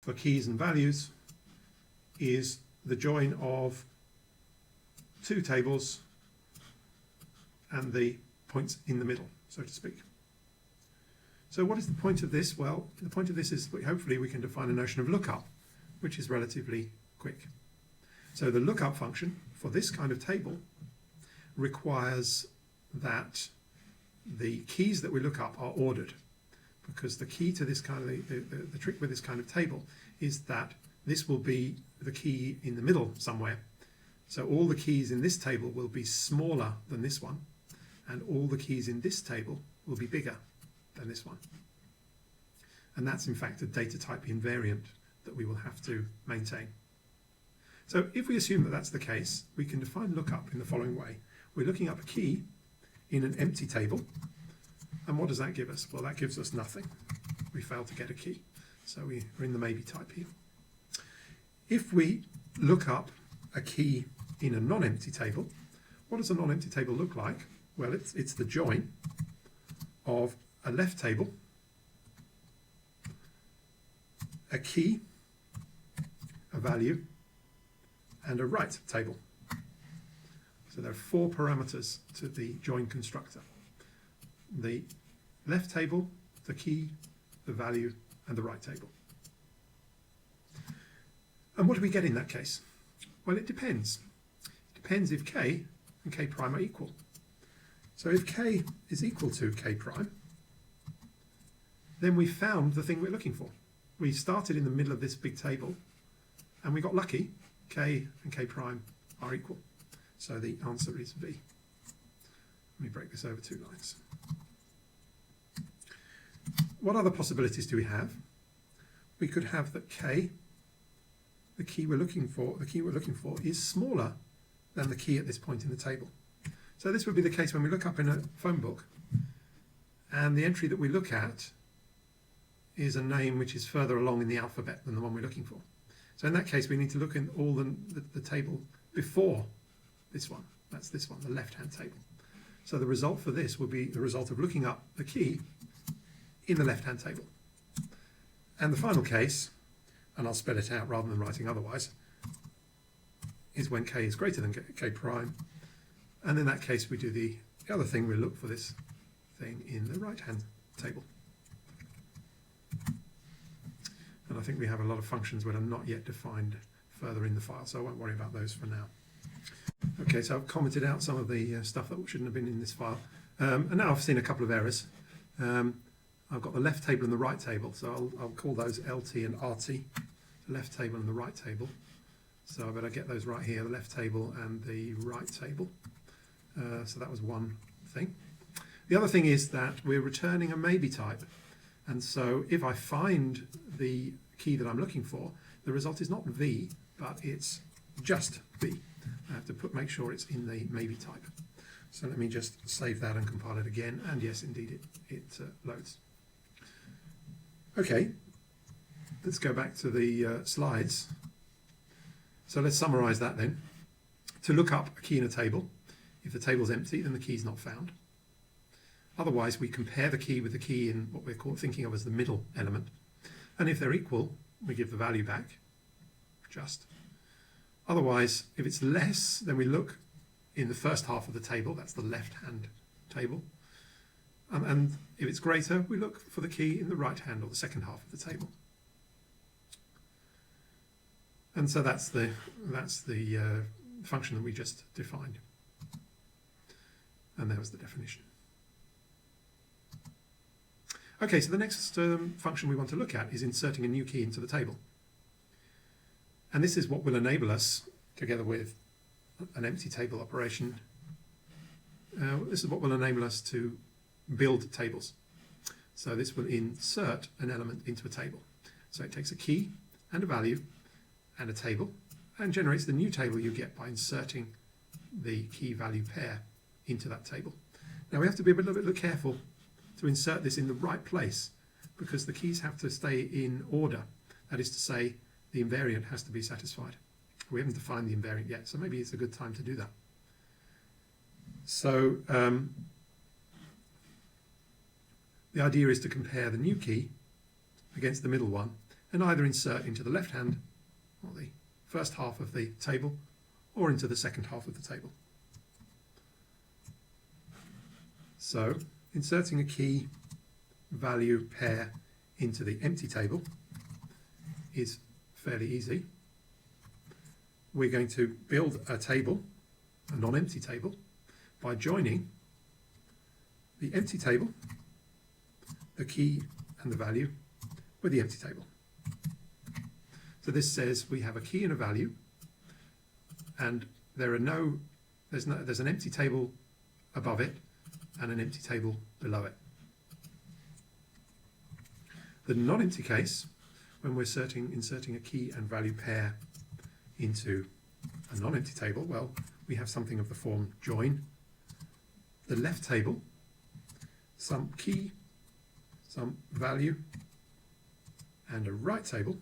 for keys and values is the join of two tables and the points in the middle, so to speak. So what is the point of this? Well, the point of this is hopefully we can define a notion of lookup, which is relatively quick. So the lookup function for this kind of table requires that the keys that we look up are ordered, because the key to this kind of the trick with this kind of table is that this will be the key in the middle somewhere. So all the keys in this table will be smaller than this one, and all the keys in this table will be bigger than this one. And that's in fact a data type invariant that we will have to maintain. So if we assume that that's the case, we can define lookup in the following way. We're looking up a key in an empty table, and what does that give us? Well, that gives us nothing. We failed to get a key, so we're in the maybe type here. If we look up a key in a non-empty table, what does a non-empty table look like? Well, it's the join of a left table, a key, a value, and a right table. So there are four parameters to the join constructor: the left table, the key, the value, and the right table. And what do we get in that case? Well, it depends. It depends if k and k prime are equal. So if k is equal to k prime, then we found the thing we're looking for. We started in the middle of this big table, and we got lucky. K and k prime are equal. So the answer is V. Let me break this over 2 lines. What other possibilities do we have? We could have that k, the key we're looking for, is smaller than the key at this point in the table. So this would be the case when we look up in a phone book, and the entry that we look at is a name which is further along in the alphabet than the one we're looking for. So in that case, we need to look in all the table before this one. That's this one, the left-hand table. So the result for this would be the result of looking up the key in the left-hand table. And the final case, and I'll spell it out rather than writing otherwise, is when k is greater than k prime. And in that case, we do the other thing, we look for this thing in the right-hand table. And I think we have a lot of functions that are not yet defined further in the file, so I won't worry about those for now. Okay, so I've commented out some of the stuff that shouldn't have been in this file. And now I've seen a couple of errors. I've got the left table and the right table, so I'll call those LT and RT, the left table and the right table. So I better get those right here, the left table and the right table. So that was one thing. The other thing is that we're returning a maybe type. And so if I find the key that I'm looking for, the result is not V, but it's just V. I have to make sure it's in the maybe type. So let me just save that and compile it again. And yes, indeed, it loads. Okay, let's go back to the slides. So let's summarize that then. To look up a key in a table, if the table's empty, then the key's not found. Otherwise, we compare the key with the key in what we're thinking of as the middle element. And if they're equal, we give the value back, just. Otherwise, if it's less, then we look in the first half of the table, that's the left-hand table. And if it's greater, we look for the key in the right hand or the second half of the table. And so that's the function that we just defined. And there was the definition. Okay, so the next function we want to look at is inserting a new key into the table. And this is what will enable us, together with an empty table operation, this is what will enable us to build tables. So this will insert an element into a table. So it takes a key and a value and a table and generates the new table you get by inserting the key value pair into that table. Now we have to be a little bit careful to insert this in the right place, because the keys have to stay in order. That is to say, the invariant has to be satisfied. We haven't defined the invariant yet, so maybe it's a good time to do that. So the idea is to compare the new key against the middle one and either insert into the left hand, or the first half of the table, or into the second half of the table. So inserting a key value pair into the empty table is fairly easy. We're going to build a table, a non-empty table, by joining the empty table, the key and the value, with the empty table. So this says we have a key and a value, and there's an empty table above it and an empty table below it. The non-empty case, when we're inserting a key and value pair into a non-empty table, well, we have something of the form join the left table, some key, some value, and a right table.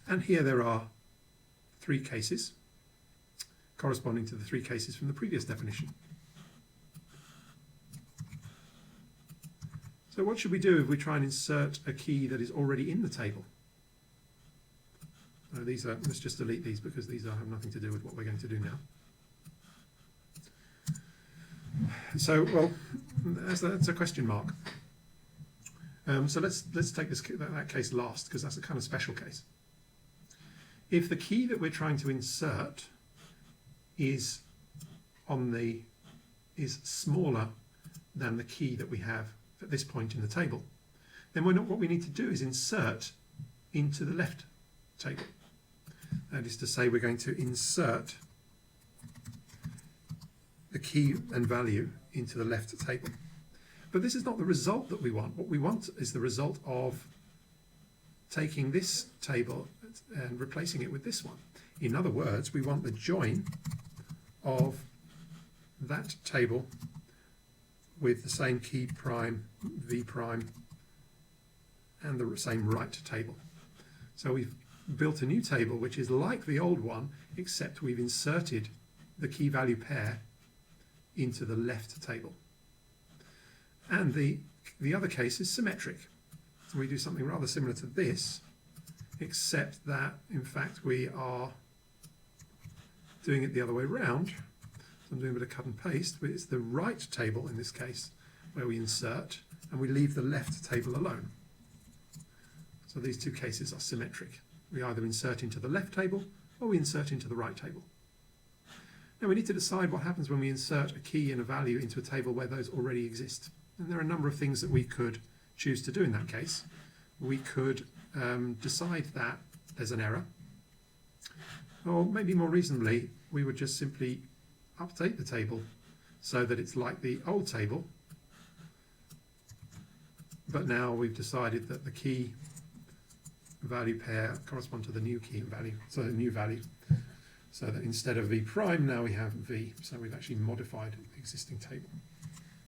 And here there are 3 cases corresponding to the 3 cases from the previous definition. So what should we do if we try and insert a key that is already in the table? Let's just delete these because these have nothing to do with what we're going to do now. So, well, that's a question mark. So let's take that case last, because that's a kind of special case. If the key that we're trying to insert is smaller than the key that we have at this point in the table, then what we need to do is insert into the left table. That is to say, we're going to insert the key and value into the left table. But this is not the result that we want. What we want is the result of taking this table and replacing it with this one. In other words, we want the join of that table with the same key prime, v prime, and the same right table. So we've built a new table which is like the old one, except we've inserted the key value pair into the left table. And the other case is symmetric. So we do something rather similar to this, except that in fact we are doing it the other way around. So I'm doing a bit of cut and paste, but it's the right table in this case where we insert, and we leave the left table alone. So these 2 cases are symmetric. We either insert into the left table or we insert into the right table. Now we need to decide what happens when we insert a key and a value into a table where those already exist. And there are a number of things that we could choose to do in that case. We could decide that there's an error, or maybe more reasonably, we would just simply update the table so that it's like the old table, but now we've decided that the key value pair correspond to the new key and value, so the new value, so that instead of v prime now we have v, so we've actually modified the existing table.